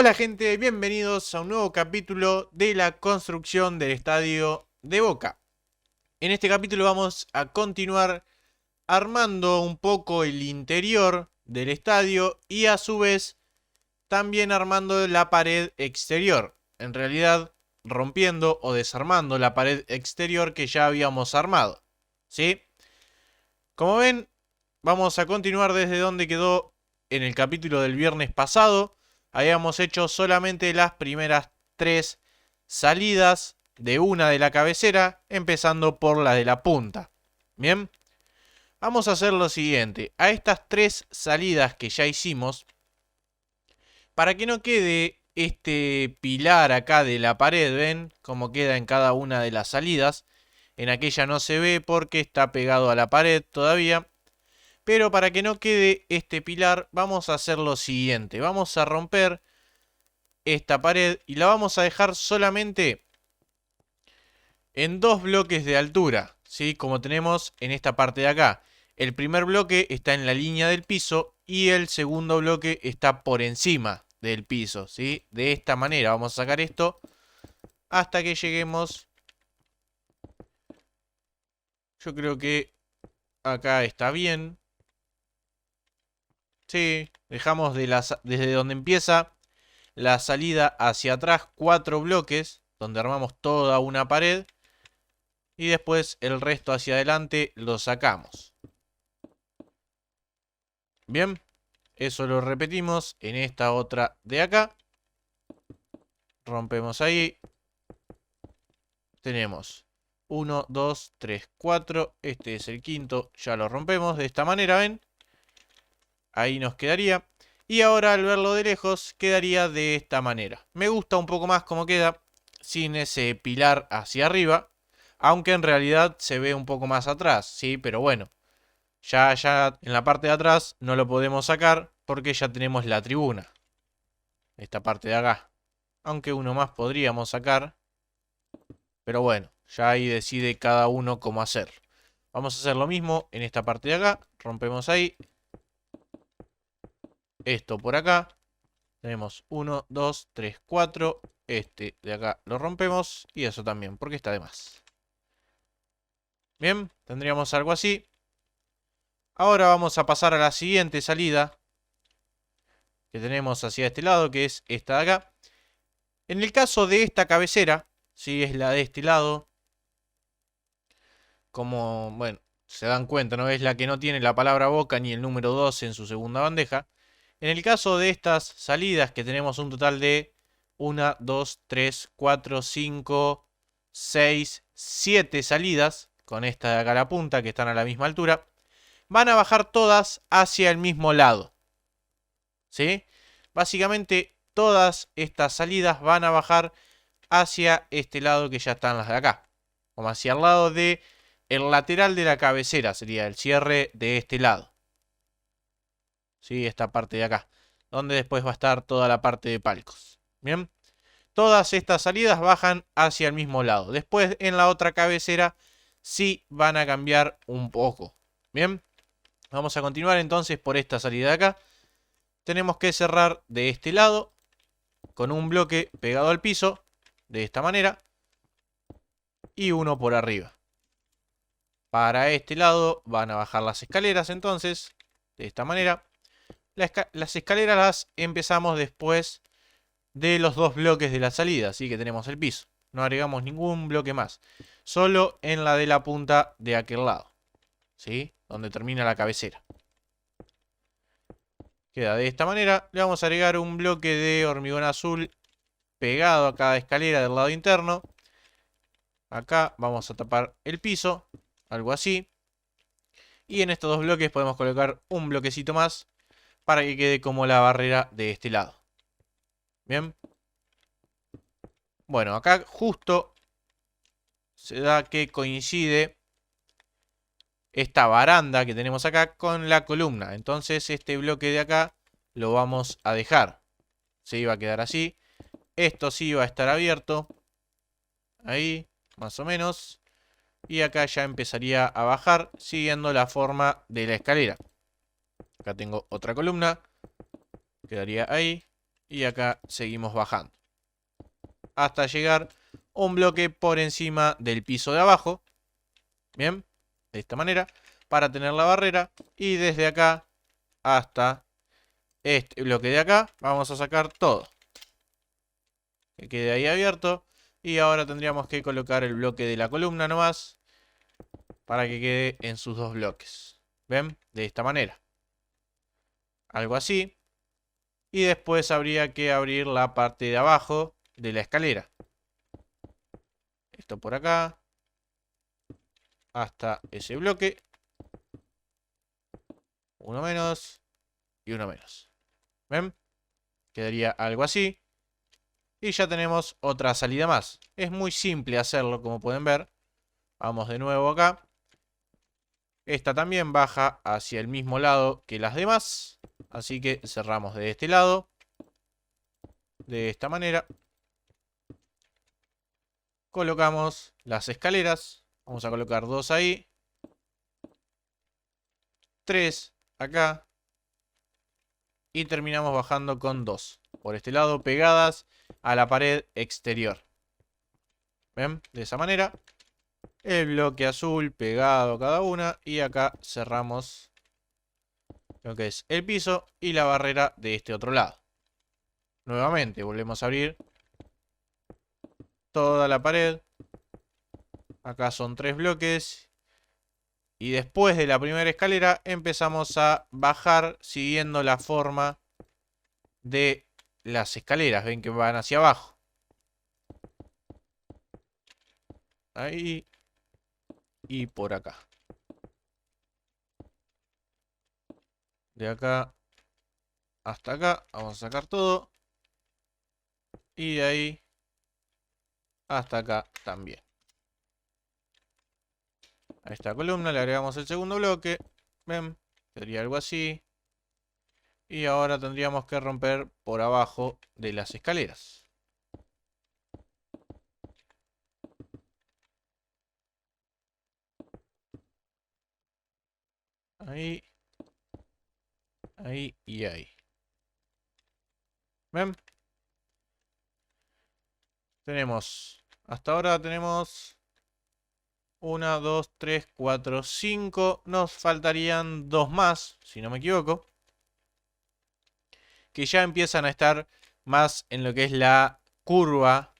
Hola gente, bienvenidos a un nuevo capítulo de la construcción del estadio de Boca. En este capítulo vamos a continuar armando un poco el interior del estadio y a su vez también armando la pared exterior. En realidad rompiendo o desarmando la pared exterior que ya habíamos armado. ¿Sí? Como ven, vamos a continuar desde donde quedó en el capítulo del viernes pasado. Habíamos hecho solamente las primeras tres salidas de una de la cabecera, empezando por la de la punta. Bien, vamos a hacer lo siguiente. A estas tres salidas que ya hicimos, para que no quede este pilar acá de la pared, ¿ven? Como queda en cada una de las salidas. En aquella no se ve porque está pegado a la pared todavía. Pero para que no quede este pilar, vamos a hacer lo siguiente. Vamos a romper esta pared y la vamos a dejar solamente en dos bloques de altura, ¿sí? Como tenemos en esta parte de acá. El primer bloque está en la línea del piso y el segundo bloque está por encima del piso, ¿sí? De esta manera vamos a sacar esto hasta que lleguemos. Yo creo que acá está bien. Sí, dejamos desde donde empieza la salida hacia atrás 4 bloques, donde armamos toda una pared. Y después el resto hacia adelante lo sacamos. Bien, eso lo repetimos en esta otra de acá. Rompemos ahí. Tenemos 1, 2, 3, 4. Este es el quinto, ya lo rompemos de esta manera, ¿ven? Ahí nos quedaría. Y ahora al verlo de lejos quedaría de esta manera. Me gusta un poco más como queda, sin ese pilar hacia arriba. Aunque en realidad se ve un poco más atrás, ¿sí? Pero bueno, ya en la parte de atrás no lo podemos sacar porque ya tenemos la tribuna. Esta parte de acá. Aunque uno más podríamos sacar. Pero bueno, ya ahí decide cada uno cómo hacerlo. Vamos a hacer lo mismo en esta parte de acá. Rompemos ahí. Esto por acá. Tenemos 1, 2, 3, 4. Este de acá lo rompemos. Y eso también, porque está de más. Bien, tendríamos algo así. Ahora vamos a pasar a la siguiente salida que tenemos hacia este lado, que es esta de acá. En el caso de esta cabecera, si es la de este lado, como, bueno, se dan cuenta, ¿no? Es la que no tiene la palabra Boca ni el número 2 en su segunda bandeja. En el caso de estas salidas, que tenemos un total de 1, 2, 3, 4, 5, 6, 7 salidas, con esta de acá a la punta, que están a la misma altura, van a bajar todas hacia el mismo lado. ¿Sí? Básicamente todas estas salidas van a bajar hacia este lado que ya están las de acá. Como hacia el lado de el lateral de la cabecera sería el cierre de este lado. ¿Sí? Esta parte de acá. Donde después va a estar toda la parte de palcos. Bien. Todas estas salidas bajan hacia el mismo lado. Después en la otra cabecera sí van a cambiar un poco. Bien. Vamos a continuar entonces por esta salida de acá. Tenemos que cerrar de este lado con un bloque pegado al piso. De esta manera. Y uno por arriba. Para este lado van a bajar las escaleras entonces, de esta manera. Las escaleras las empezamos después de los dos bloques de la salida, así que tenemos el piso. No agregamos ningún bloque más, solo en la de la punta de aquel lado, ¿sí? Donde termina la cabecera. Queda de esta manera. Le vamos a agregar un bloque de hormigón azul pegado a cada escalera del lado interno. Acá vamos a tapar el piso, algo así. Y en estos dos bloques podemos colocar un bloquecito más para que quede como la barrera de este lado. Bien. Bueno, acá justo se da que coincide esta baranda que tenemos acá con la columna. Entonces este bloque de acá lo vamos a dejar. Se iba a quedar así. Esto sí va a estar abierto. Ahí, más o menos. Y acá ya empezaría a bajar siguiendo la forma de la escalera. Acá tengo otra columna. Quedaría ahí. Y acá seguimos bajando. Hasta llegar a un bloque por encima del piso de abajo. Bien, de esta manera. Para tener la barrera. Y desde acá hasta este bloque de acá vamos a sacar todo. Que quede ahí abierto. Y ahora tendríamos que colocar el bloque de la columna nomás. Para que quede en sus dos bloques. ¿Ven? De esta manera. Algo así. Y después habría que abrir la parte de abajo de la escalera. Esto por acá. Hasta ese bloque. Uno menos. Y uno menos. ¿Ven? Quedaría algo así. Y ya tenemos otra salida más. Es muy simple hacerlo, como pueden ver. Vamos de nuevo acá. Esta también baja hacia el mismo lado que las demás. Así que cerramos de este lado. De esta manera. Colocamos las escaleras. Vamos a colocar dos ahí. Tres acá. Y terminamos bajando con dos. Por este lado, pegadas a la pared exterior. ¿Ven? De esa manera. El bloque azul pegado a cada una. Y acá cerramos lo que es el piso y la barrera de este otro lado. Nuevamente volvemos a abrir toda la pared. Acá son tres bloques. Y después de la primera escalera empezamos a bajar siguiendo la forma de las escaleras. Ven que van hacia abajo. Ahí. Y por acá. De acá hasta acá. Vamos a sacar todo. Y de ahí hasta acá también. A esta columna le agregamos el segundo bloque. Ven, sería algo así. Y ahora tendríamos que romper por abajo de las escaleras. Ahí. Ahí y ahí. ¿Ven? Tenemos. Hasta ahora tenemos 1, 2, 3, 4, 5. Nos faltarían dos más, si no me equivoco. Que ya empiezan a estar más en lo que es la curva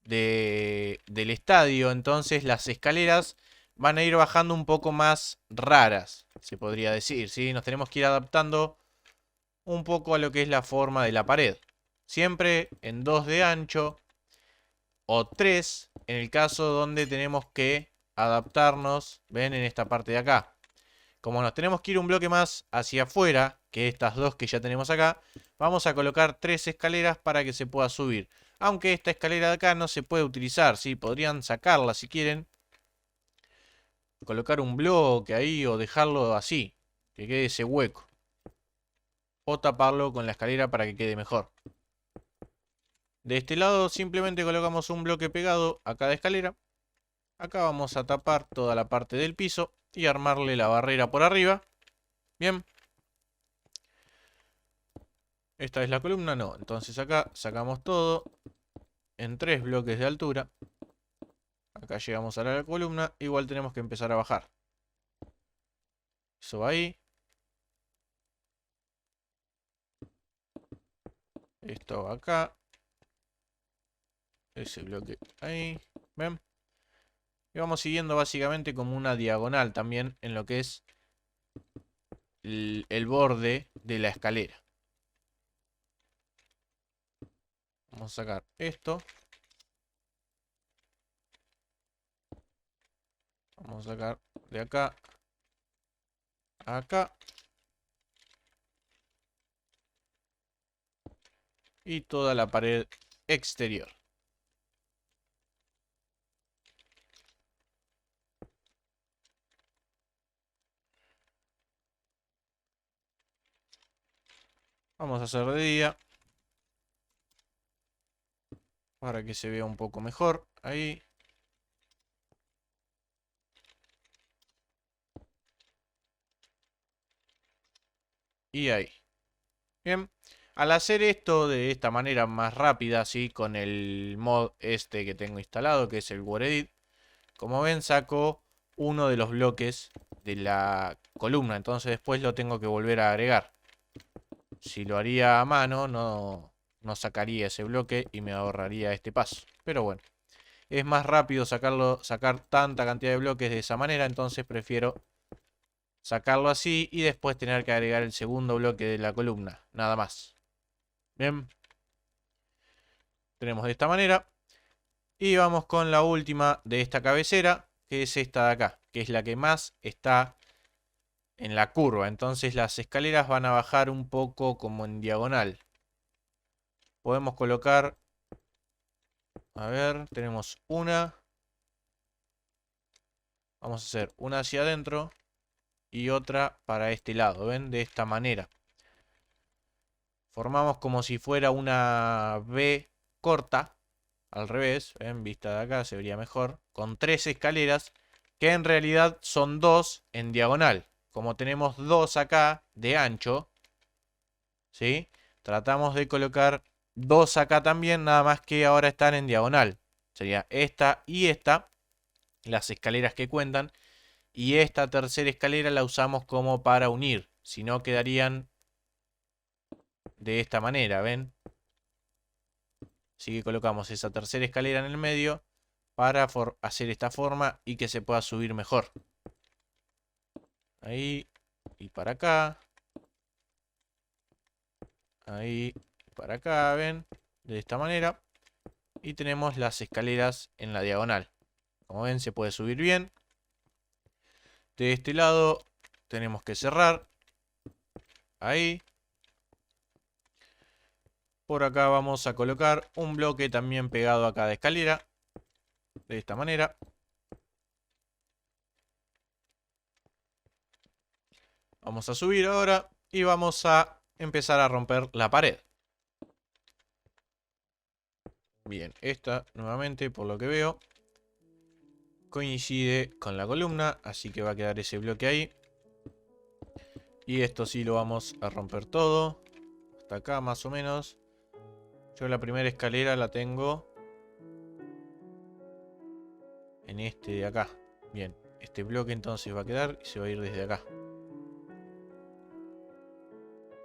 del estadio. Entonces las escaleras van a ir bajando un poco más raras, se podría decir, ¿sí? Nos tenemos que ir adaptando un poco a lo que es la forma de la pared. Siempre en 2 de ancho o 3 en el caso donde tenemos que adaptarnos, ven, en esta parte de acá. Como nos tenemos que ir un bloque más hacia afuera, que estas dos que ya tenemos acá, vamos a colocar 3 escaleras para que se pueda subir. Aunque esta escalera de acá no se puede utilizar, ¿sí? Podrían sacarla si quieren. Colocar un bloque ahí o dejarlo así, que quede ese hueco. O taparlo con la escalera para que quede mejor. De este lado simplemente colocamos un bloque pegado a cada escalera. Acá vamos a tapar toda la parte del piso y armarle la barrera por arriba. Bien. Esta es la columna, no. Entonces acá sacamos todo en 3 bloques de altura. Acá llegamos a la columna. Igual tenemos que empezar a bajar. Eso va ahí. Esto va acá. Ese bloque ahí. ¿Ven? Y vamos siguiendo básicamente como una diagonal también en lo que es el borde de la escalera. Vamos a sacar esto. Vamos a sacar de acá a acá. Y toda la pared exterior. Vamos a hacer de día. Para que se vea un poco mejor. Ahí. Y ahí. Bien. Al hacer esto de esta manera más rápida, ¿sí? Con el mod este que tengo instalado, que es el WordEdit, como ven, saco uno de los bloques de la columna. Entonces después lo tengo que volver a agregar. Si lo haría a mano, no sacaría ese bloque y me ahorraría este paso. Pero bueno, es más rápido sacar tanta cantidad de bloques de esa manera. Entonces prefiero sacarlo así y después tener que agregar el segundo bloque de la columna. Nada más. Bien. Tenemos de esta manera. Y vamos con la última de esta cabecera, que es esta de acá, que es la que más está en la curva. Entonces las escaleras van a bajar un poco como en diagonal. Podemos colocar, a ver, tenemos una. Vamos a hacer una hacia adentro y otra para este lado, ¿ven? De esta manera. Formamos como si fuera una V corta, al revés, ¿ven? Vista de acá se vería mejor, con 3 escaleras, que en realidad son 2 en diagonal. Como tenemos 2 acá de ancho, ¿sí? Tratamos de colocar 2 acá también, nada más que ahora están en diagonal. Sería esta y esta, las escaleras que cuentan. Y esta tercera escalera la usamos como para unir. Si no, quedarían de esta manera, ¿ven? Así que colocamos esa tercera escalera en el medio para hacer esta forma y que se pueda subir mejor. Ahí y para acá. Ahí y para acá, ¿ven? De esta manera. Y tenemos las escaleras en la diagonal. Como ven, se puede subir bien. De este lado tenemos que cerrar. Ahí. Por acá vamos a colocar un bloque también pegado a cada escalera. De esta manera. Vamos a subir ahora y vamos a empezar a romper la pared. Bien, esta nuevamente, por lo que veo, coincide con la columna, así que va a quedar ese bloque ahí. Y esto sí lo vamos a romper todo. Hasta acá más o menos. Yo la primera escalera la tengo en este de acá. Bien, este bloque entonces va a quedar y se va a ir desde acá.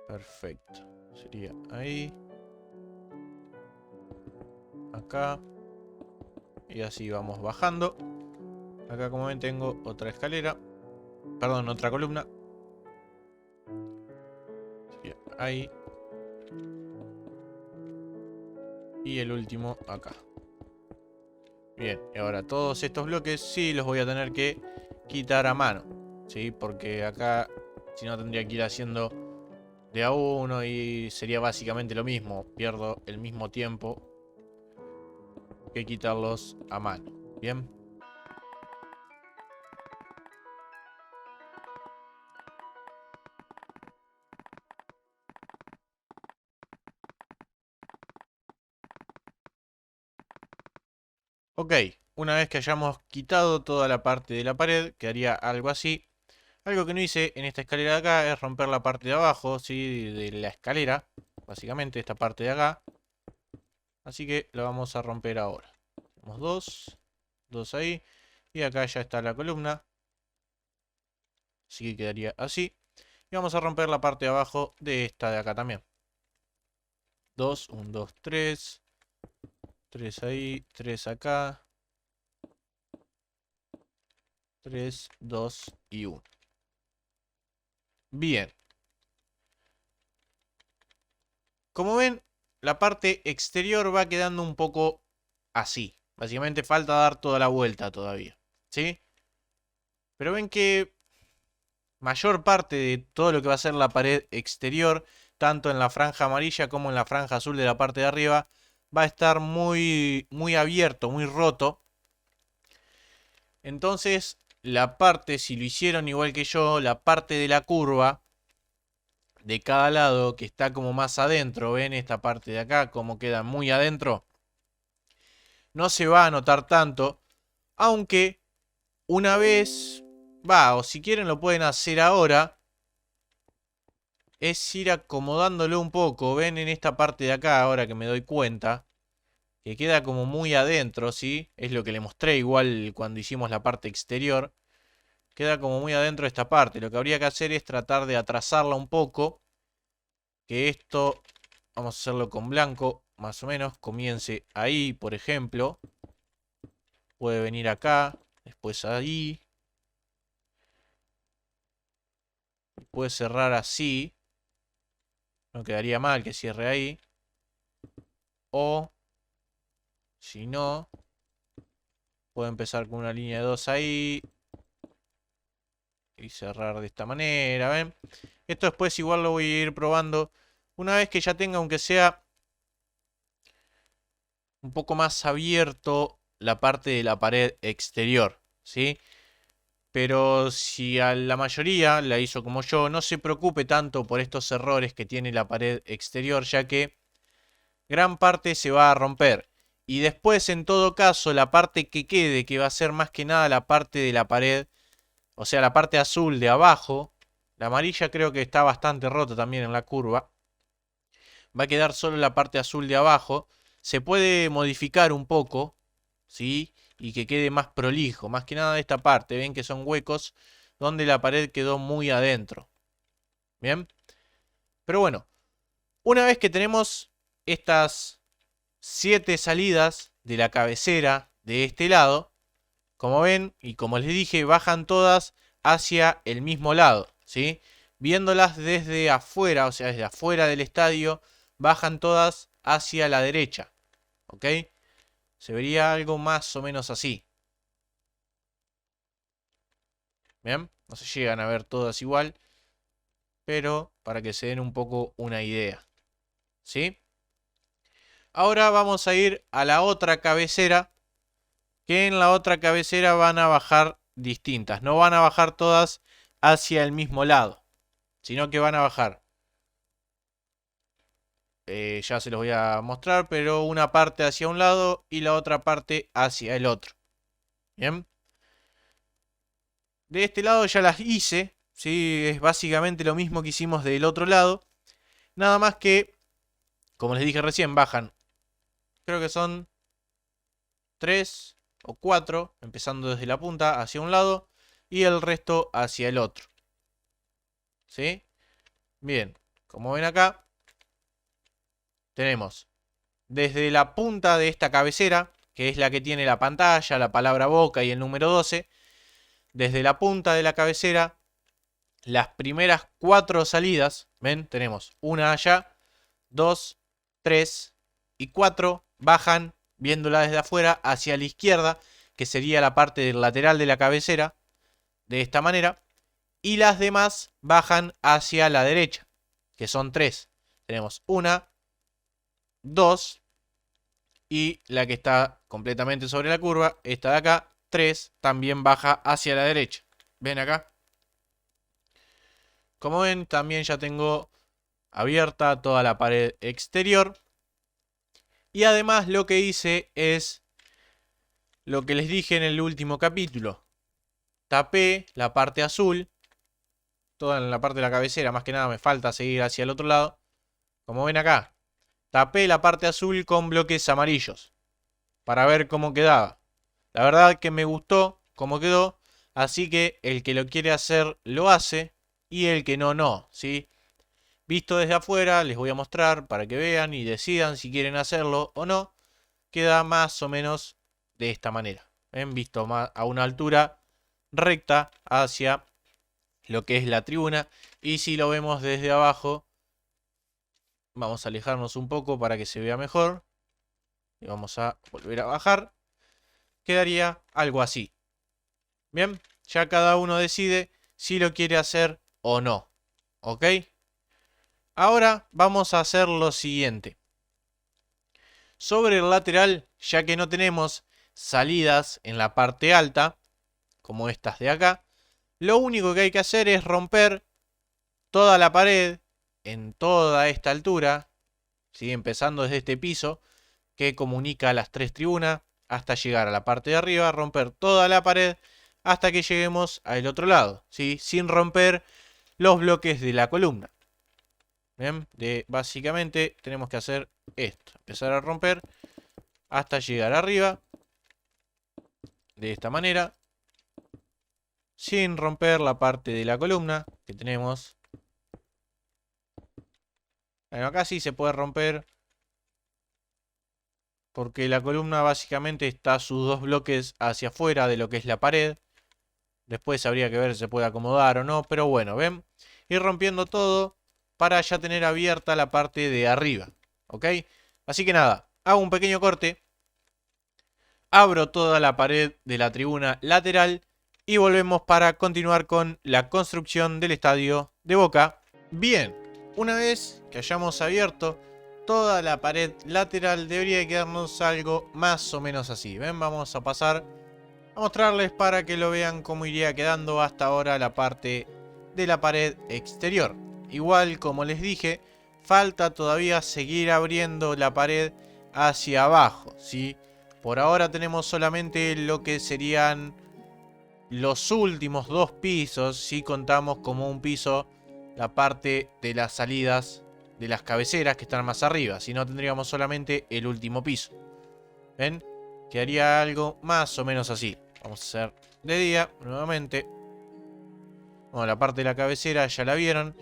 Perfecto. Sería ahí. Acá. Y así vamos bajando. Acá, como ven, tengo otra escalera. Perdón, otra columna. Sería ahí. Y el último acá. Bien, y ahora todos estos bloques sí los voy a tener que quitar a mano, ¿sí? Porque acá, si no, tendría que ir haciendo de a uno y sería básicamente lo mismo. Pierdo el mismo tiempo que quitarlos a mano. Bien. Ok, una vez que hayamos quitado toda la parte de la pared, quedaría algo así. Algo que no hice en esta escalera de acá es romper la parte de abajo, ¿sí? De la escalera. Básicamente esta parte de acá. Así que lo vamos a romper ahora. Tenemos dos ahí. Y acá ya está la columna. Así que quedaría así. Y vamos a romper la parte de abajo de esta de acá también. 2, 1, 2, 3. 3 ahí, 3 acá. 3, 2 y 1. Bien. Como ven, la parte exterior va quedando un poco así. Básicamente falta dar toda la vuelta todavía. ¿Sí? Pero ven que mayor parte de todo lo que va a ser la pared exterior, tanto en la franja amarilla como en la franja azul de la parte de arriba, va a estar muy abierto, muy roto. Entonces, la parte, si lo hicieron igual que yo, la parte de la curva de cada lado que está como más adentro, ven esta parte de acá como queda muy adentro, no se va a notar tanto, aunque una vez, o si quieren lo pueden hacer ahora, es ir acomodándolo un poco. Ven en esta parte de acá, ahora que me doy cuenta, que queda como muy adentro, ¿sí? Es lo que le mostré igual cuando hicimos la parte exterior. Queda como muy adentro esta parte. Lo que habría que hacer es tratar de atrasarla un poco. Que esto, vamos a hacerlo con blanco, más o menos. Comience ahí, por ejemplo. Puede venir acá, después ahí. Puede cerrar así. No quedaría mal que cierre ahí. O, si no, puedo empezar con una línea de 2 ahí. Y cerrar de esta manera, ¿ven? Esto después igual lo voy a ir probando. Una vez que ya tenga, aunque sea un poco más abierto la parte de la pared exterior, ¿sí? Pero si a la mayoría la hizo como yo, no se preocupe tanto por estos errores que tiene la pared exterior, ya que gran parte se va a romper. Y después, en todo caso, la parte que quede, que va a ser más que nada la parte de la pared, o sea, la parte azul de abajo, la amarilla creo que está bastante rota también en la curva. Va a quedar solo la parte azul de abajo. Se puede modificar un poco, ¿sí? Y que quede más prolijo. Más que nada de esta parte. Ven que son huecos donde la pared quedó muy adentro. ¿Bien? Pero bueno, una vez que tenemos estas 7 salidas de la cabecera de este lado, como ven y como les dije, bajan todas hacia el mismo lado, ¿sí? Viéndolas desde afuera, o sea, desde afuera del estadio, bajan todas hacia la derecha, ¿ok? Se vería algo más o menos así. ¿Bien? No se llegan a ver todas igual, pero para que se den un poco una idea, ¿sí? Ahora vamos a ir a la otra cabecera, que en la otra cabecera van a bajar distintas. No van a bajar todas hacia el mismo lado, sino que van a bajar. Ya se los voy a mostrar, pero una parte hacia un lado y la otra parte hacia el otro. Bien. De este lado ya las hice, ¿sí? Es básicamente lo mismo que hicimos del otro lado. Nada más que, como les dije recién, bajan. Creo que son 3 o 4, empezando desde la punta hacia un lado y el resto hacia el otro. ¿Sí? Bien, como ven acá, tenemos desde la punta de esta cabecera, que es la que tiene la pantalla, la palabra boca y el número 12, desde la punta de la cabecera, las primeras 4 salidas, ven, tenemos una allá, 2, 3 y 4, bajan, viéndola desde afuera, hacia la izquierda, que sería la parte del lateral de la cabecera, de esta manera, y las demás bajan hacia la derecha, que son 3. Tenemos una, 2 y la que está completamente sobre la curva, esta de acá, 3, también baja hacia la derecha. ¿Ven acá? Como ven, también ya tengo abierta toda la pared exterior. Y además lo que hice es lo que les dije en el último capítulo. Tapé la parte azul, toda en la parte de la cabecera, más que nada me falta seguir hacia el otro lado. Como ven acá, tapé la parte azul con bloques amarillos para ver cómo quedaba. La verdad que me gustó cómo quedó, así que el que lo quiere hacer lo hace y el que no, no, ¿sí? Visto desde afuera, les voy a mostrar para que vean y decidan si quieren hacerlo o no. Queda más o menos de esta manera. ¿Ven? Visto a una altura recta hacia lo que es la tribuna. Y si lo vemos desde abajo, vamos a alejarnos un poco para que se vea mejor. Y vamos a volver a bajar. Quedaría algo así. Bien, ya cada uno decide si lo quiere hacer o no. ¿Ok? Ahora vamos a hacer lo siguiente. Sobre el lateral, ya que no tenemos salidas en la parte alta, como estas de acá, lo único que hay que hacer es romper toda la pared en toda esta altura, ¿sí? Empezando desde este piso que comunica las 3 tribunas hasta llegar a la parte de arriba, romper toda la pared hasta que lleguemos al otro lado, ¿sí? Sin romper los bloques de la columna. Bien, básicamente tenemos que hacer esto. Empezar a romper hasta llegar arriba. De esta manera. Sin romper la parte de la columna que tenemos. Bueno, acá sí se puede romper. Porque la columna básicamente está sus dos bloques hacia afuera de lo que es la pared. Después habría que ver si se puede acomodar o no. Pero bueno, ¿ven? Ir rompiendo todo para ya tener abierta la parte de arriba. ¿Ok? Así que nada, hago un pequeño corte. Abro toda la pared de la tribuna lateral. Y volvemos para continuar con la construcción del estadio de Boca. Bien, una vez que hayamos abierto toda la pared lateral, debería quedarnos algo más o menos así. ¿Ven? Vamos a pasar a mostrarles para que lo vean cómo iría quedando hasta ahora la parte de la pared exterior. Igual, como les dije, falta todavía seguir abriendo la pared hacia abajo, ¿sí? Por ahora tenemos solamente lo que serían los últimos dos pisos, si contamos como un piso la parte de las salidas de las cabeceras que están más arriba. Si no, tendríamos solamente el último piso. ¿Ven? Quedaría algo más o menos así. Vamos a hacer de día nuevamente. Bueno, la parte de la cabecera ya la vieron.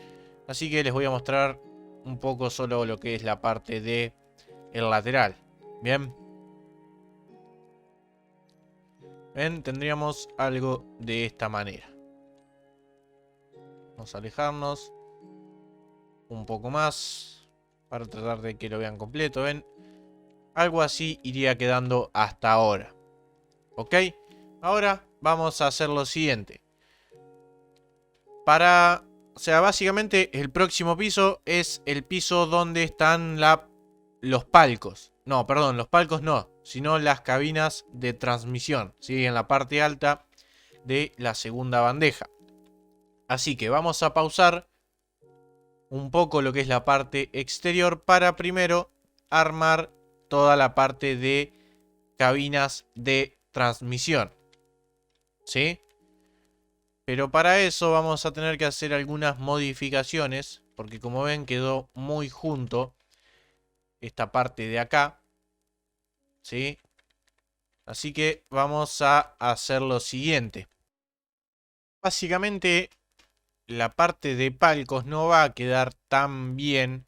Así que les voy a mostrar un poco solo lo que es la parte de el lateral. Bien. ¿Ven? Tendríamos algo de esta manera. Vamos a alejarnos un poco más para tratar de que lo vean completo. ¿Ven? Algo así iría quedando hasta ahora. ¿Ok? Ahora vamos a hacer lo siguiente. O sea, básicamente el próximo piso es el piso donde están los palcos. No, perdón, los palcos no, sino las cabinas de transmisión, ¿sí? En la parte alta de la segunda bandeja. Así que vamos a pausar un poco lo que es la parte exterior para primero armar toda la parte de cabinas de transmisión, ¿sí? Pero para eso vamos a tener que hacer algunas modificaciones, porque como ven quedó muy junto esta parte de acá, ¿sí? Así que vamos a hacer lo siguiente. Básicamente la parte de palcos no va a quedar tan bien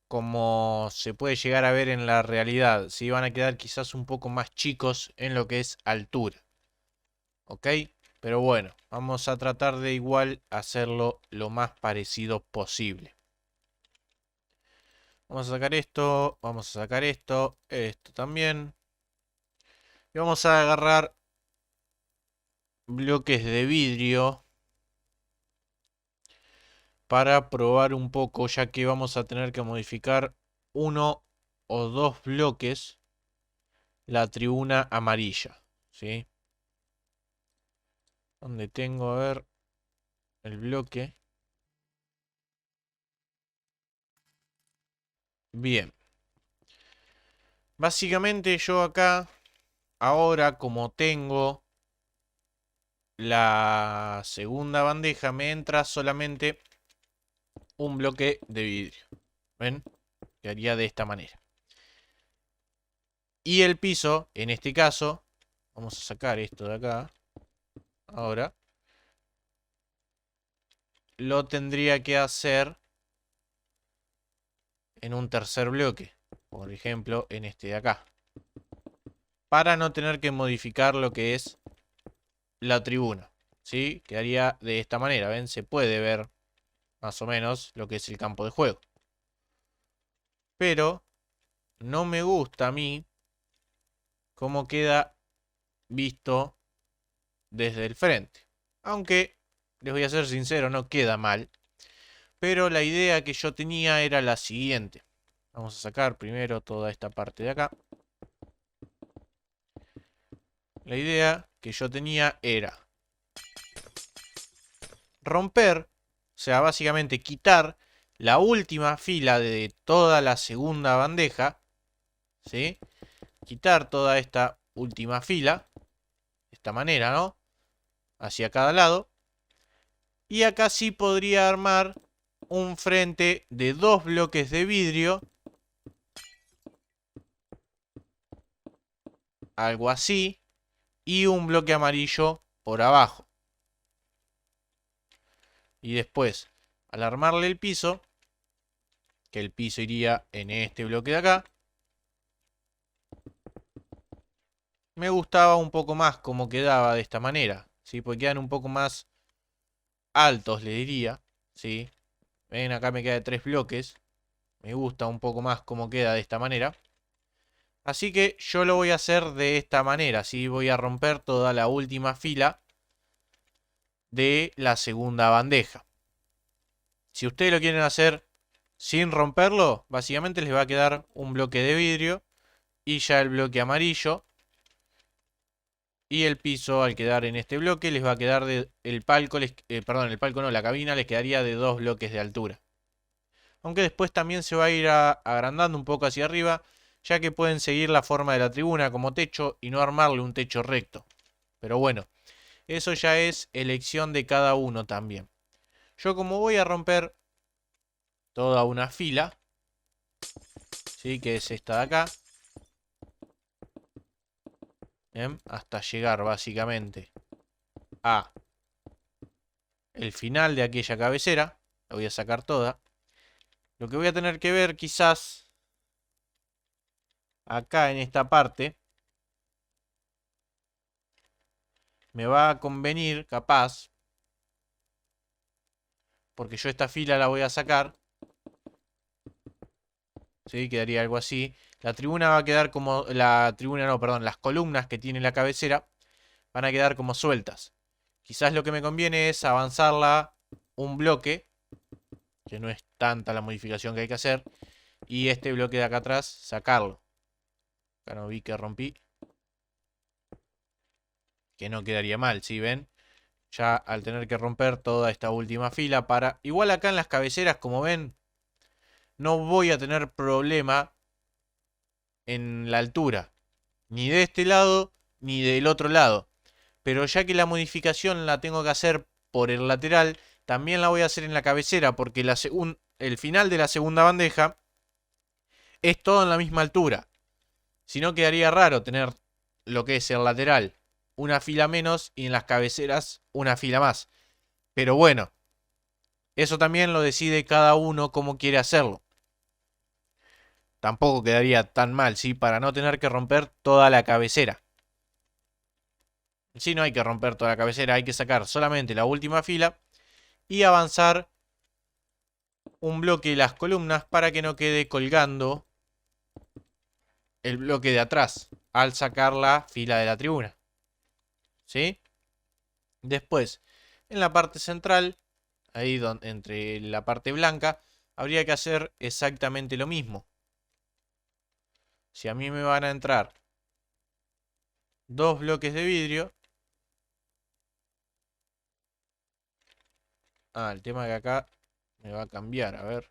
como se puede llegar a ver en la realidad, ¿sí? Van a quedar quizás un poco más chicos en lo que es altura, ¿ok? Pero bueno, vamos a tratar de igual hacerlo lo más parecido posible. Vamos a sacar esto, vamos a sacar esto, esto también. Y vamos a agarrar bloques de vidrio para probar un poco, ya que vamos a tener que modificar uno o dos bloques la tribuna amarilla, ¿sí? Donde tengo, a ver, el bloque. Bien. Básicamente yo acá, ahora como tengo la segunda bandeja, me entra solamente un bloque de vidrio. ¿Ven? Quedaría de esta manera. Y el piso, en este caso, vamos a sacar esto de acá. Ahora. Lo tendría que hacer en un tercer bloque. Por ejemplo, en este de acá. Para no tener que modificar lo que es la tribuna. ¿Sí? Quedaría de esta manera. ¿Ven? Se puede ver más o menos lo que es el campo de juego. Pero no me gusta a mí cómo queda visto desde el frente. Aunque, les voy a ser sincero, no queda mal. Pero la idea que yo tenía era la siguiente. Vamos a sacar primero toda esta parte de acá. La idea que yo tenía era romper, o sea, básicamente quitar la última fila de toda la segunda bandeja, ¿sí? Quitar toda esta última fila, de esta manera, ¿no? Hacia cada lado. Y acá sí podría armar un frente de 2 bloques de vidrio. Algo así. Y un bloque amarillo por abajo. Y después, al armarle el piso, que el piso iría en este bloque de acá, me gustaba un poco más cómo quedaba de esta manera, ¿sí? Porque quedan un poco más altos, le diría, ¿sí? Ven, acá me queda de 3 bloques. Me gusta un poco más cómo queda de esta manera. Así que yo lo voy a hacer de esta manera, ¿sí? Voy a romper toda la última fila de la segunda bandeja. Si ustedes lo quieren hacer sin romperlo, básicamente les va a quedar un bloque de vidrio y ya el bloque amarillo. Y el piso, al quedar en este bloque, les va a quedar el palco, perdón, el palco no, la cabina les quedaría de 2 bloques de altura. Aunque después también se va a ir agrandando un poco hacia arriba, ya que pueden seguir la forma de la tribuna como techo y no armarle un techo recto. Pero bueno, eso ya es elección de cada uno también. Yo, como voy a romper toda una fila, ¿sí? Que es esta de acá. Bien, hasta llegar básicamente a el final de aquella cabecera. La voy a sacar toda. Lo que voy a tener que ver quizás acá en esta parte, me va a convenir capaz, porque yo esta fila la voy a sacar, ¿sí? Quedaría algo así. La tribuna va a quedar como, la tribuna no, perdón, las columnas que tiene la cabecera van a quedar como sueltas. Quizás lo que me conviene es avanzarla un bloque, que no es tanta la modificación que hay que hacer, y este bloque de acá atrás sacarlo. Acá no vi que rompí, que no quedaría mal, ¿sí ven? Ya al tener que romper toda esta última fila para... Igual acá en las cabeceras, como ven, no voy a tener problema en la altura. Ni de este lado, ni del otro lado. Pero ya que la modificación la tengo que hacer por el lateral, también la voy a hacer en la cabecera, porque el final de la segunda bandeja es todo en la misma altura. Si no, quedaría raro tener lo que es el lateral una fila menos y en las cabeceras una fila más. Pero bueno, eso también lo decide cada uno cómo quiere hacerlo. Tampoco quedaría tan mal, ¿sí? Para no tener que romper toda la cabecera. Sí, no hay que romper toda la cabecera, hay que sacar solamente la última fila y avanzar un bloque de las columnas para que no quede colgando el bloque de atrás al sacar la fila de la tribuna. ¿Sí? Después, en la parte central, ahí donde, entre la parte blanca, habría que hacer exactamente lo mismo. Si a mí me van a entrar 2 bloques de vidrio. Ah, el tema que acá me va a cambiar, a ver.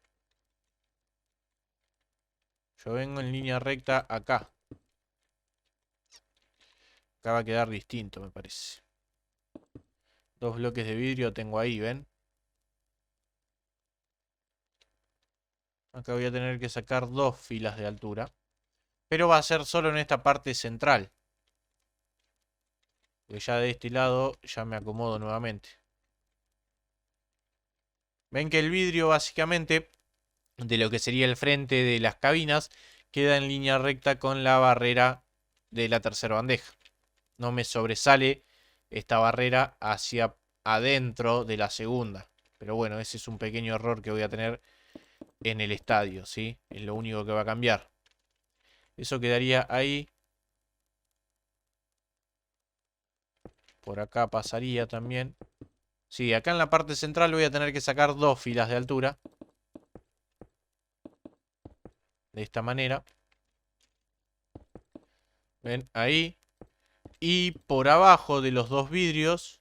Yo vengo en línea recta acá. Acá va a quedar distinto, me parece. 2 bloques de vidrio tengo ahí, ¿ven? Acá voy a tener que sacar 2 filas de altura. Pero va a ser solo en esta parte central. Porque ya de este lado ya me acomodo nuevamente. Ven que el vidrio básicamente, de lo que sería el frente de las cabinas, queda en línea recta con la barrera de la tercera bandeja. No me sobresale esta barrera hacia adentro de la segunda. Pero bueno, ese es un pequeño error que voy a tener en el estadio, ¿sí? Es lo único que va a cambiar. Eso quedaría ahí. Por acá pasaría también. Sí, acá en la parte central voy a tener que sacar 2 filas de altura. De esta manera. ¿Ven? Ahí. Y por abajo de los 2 vidrios,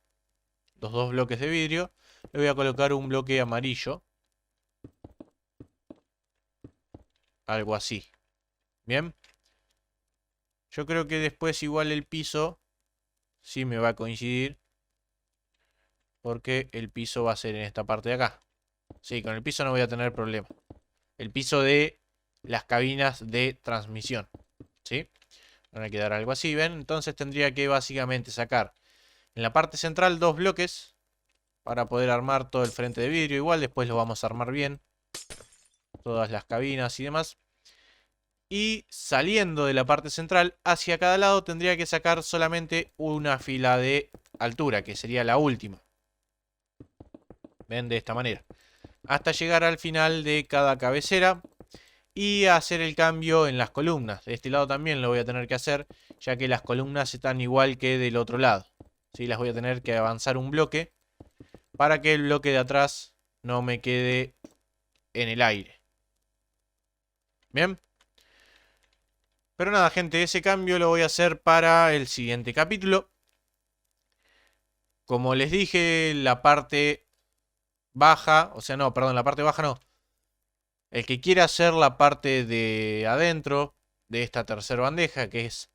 los 2 bloques de vidrio, le voy a colocar un bloque amarillo. Algo así. Bien. Yo creo que después igual el piso sí me va a coincidir. Porque el piso va a ser en esta parte de acá. Sí, con el piso no voy a tener problema. El piso de las cabinas de transmisión. ¿Sí? Van a quedar algo así, ¿ven? Entonces tendría que básicamente sacar en la parte central 2 bloques para poder armar todo el frente de vidrio. Igual después lo vamos a armar bien. Todas las cabinas y demás. Y saliendo de la parte central hacia cada lado tendría que sacar solamente una fila de altura, que sería la última. ¿Ven? De esta manera. Hasta llegar al final de cada cabecera y hacer el cambio en las columnas. De este lado también lo voy a tener que hacer, ya que las columnas están igual que del otro lado. ¿Sí? Las voy a tener que avanzar un bloque para que el bloque de atrás no me quede en el aire. ¿Bien? Pero nada, gente, ese cambio lo voy a hacer para el siguiente capítulo. Como les dije, la parte baja, o sea, no, perdón, la parte baja no. El que quiera hacer la parte de adentro de esta tercera bandeja, que es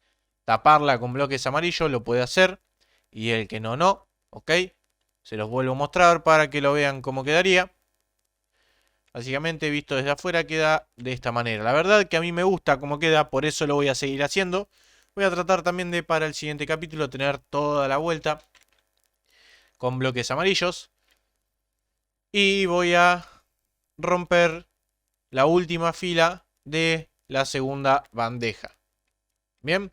taparla con bloques amarillos, lo puede hacer. Y el que no, no, ¿ok? Se los vuelvo a mostrar para que lo vean cómo quedaría. Básicamente, visto desde afuera, queda de esta manera. La verdad que a mí me gusta cómo queda, por eso lo voy a seguir haciendo. Voy a tratar también de, para el siguiente capítulo, tener toda la vuelta con bloques amarillos. Y voy a romper la última fila de la segunda bandeja. Bien,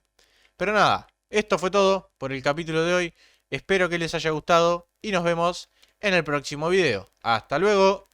pero nada, esto fue todo por el capítulo de hoy. Espero que les haya gustado y nos vemos en el próximo video. Hasta luego.